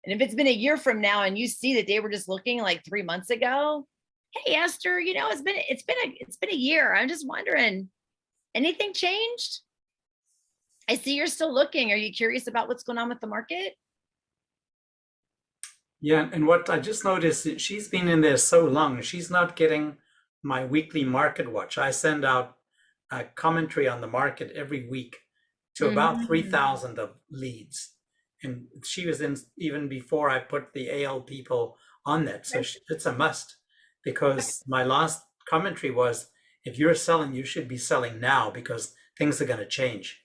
And if it's been a year from now and you see that they were just looking like 3 months ago, hey Esther, you know, it's been a year. I'm just wondering, anything changed? I see you're still looking. Are you curious about what's going on with the market? Yeah, and what I just noticed is she's been in there so long, she's not getting my weekly market watch. I send out a commentary on the market every week to about 3,000 of leads. And she was in even before I put the AL people on that. So it's a must, because my last commentary was, if you're selling, you should be selling now, because things are going to change.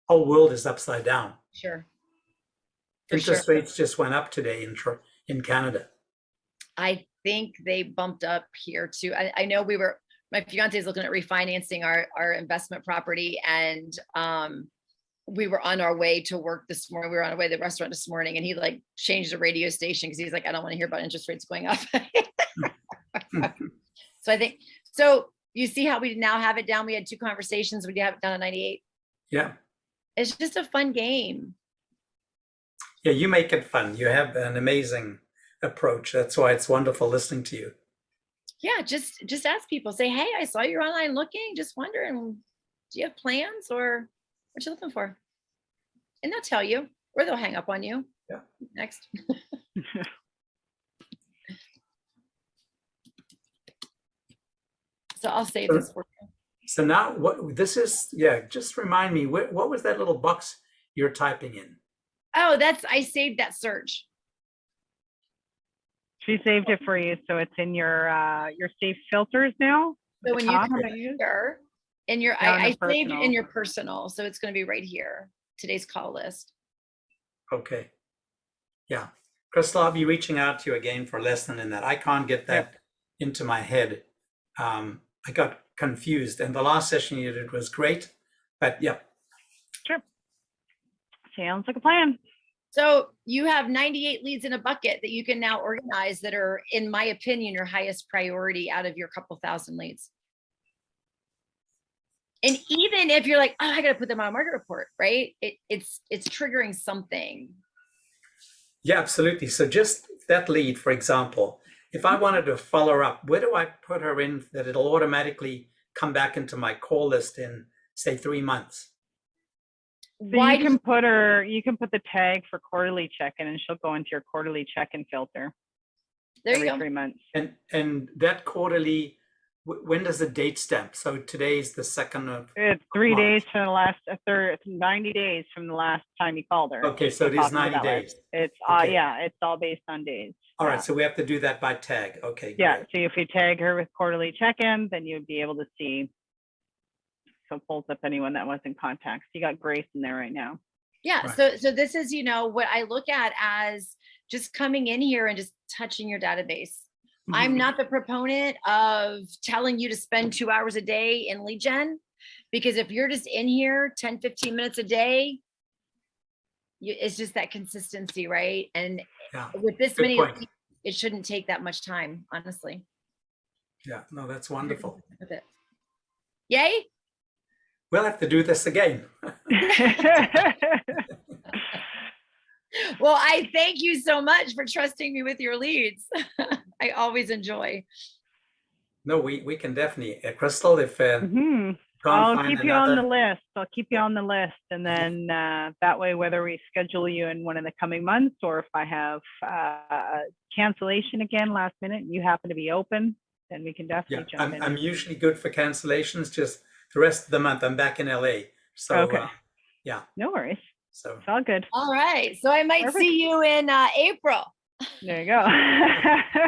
Whole world is upside down. Sure. Interest rates just went up today in Canada. I think they bumped up here too. I know my fiance is looking at refinancing our investment property, and we were on our way to work this morning. We were on our way to the restaurant this morning, and he like changed the radio station because he's like, I don't want to hear about interest rates going up. So I think, so you see how we now have it down. We had 2 conversations. We have it down at 98. Yeah. It's just a fun game. Yeah, you make it fun. You have an amazing approach. That's why it's wonderful listening to you. Yeah, just ask people. Say, hey, I saw you're online looking. Just wondering, do you have plans or what you looking for? And they'll tell you, or they'll hang up on you. Yeah. Next. So I'll save this for you. So now what this is, just remind me, what was that little box you're typing in? Oh, I saved that search. She saved it for you, so it's in your safe filters now. So when you top come that you use? here, in your, Down to I saved it personal. in your personal, so it's going to be right here. Today's call list. Okay. Yeah. Crystal, I'll be reaching out to you again for a lesson in that. I can't get that into my head. I got confused, and the last session you did was great, but yeah. Sure. Sounds like a plan. So you have 98 leads in a bucket that you can now organize that are, in my opinion, your highest priority out of your couple thousand leads. And even if you're like, oh, I got to put them on a market report, right? It's triggering something. Yeah, absolutely. So just that lead, for example, if I wanted to follow her up, where do I put her in that it'll automatically come back into my call list in, say, 3 months? So you can put the tag for quarterly check-in, and she'll go into your quarterly check-in filter. There you every go. 3 months. And that quarterly When does the date stamp? So today's the 2nd of, It's 3 March. days from the last, third, 90 days from the last time you called her. Okay, so We'll it is talk about 90 that later. days. It's, Okay. yeah, it's all based on days. All Yeah. right, so we have to do that by tag. Okay, Yeah, great. so if you tag her with quarterly check-in, then you'd be able to see. So it pulls up anyone that was in contact. You got Grace in there right now. Yeah. Right. So this is, what I look at as just coming in here and just touching your database. I'm Mhm. not the proponent of telling you to spend 2 hours a day in lead gen, because if you're just in here 10, 15 minutes a day, it's just that consistency, right? And Yeah, with this good many, point. leads, it shouldn't take that much time, honestly. Yeah, no, that's wonderful. With it. Yay. We'll have to do this again. Well, I thank you so much for trusting me with your leads. I always enjoy. No, we can definitely. Crystal, if Mhm. can't I'll find keep you on the another, list. I'll keep you on the list. And then that way, whether we schedule you in one of the coming months, or if I have cancellation again last minute, and you happen to be open, then we can yeah, definitely jump in. I'm usually good for cancellations. Just the rest of the month, I'm back in LA. So Okay. yeah, No worries. so It's all good. All right. So I might Perfect. see you in April. There you go.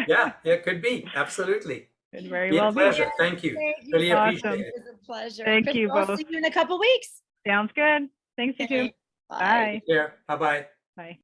yeah, it could be absolutely. Could very Be a well be. pleasure. Thank you. Thank you. Really so appreciate much. Awesome. it. It was a pleasure. Thank you I'll both. see you in a couple weeks. Sounds good. Thanks, you too. Okay. Bye. Bye. Take care. Bye bye. Bye.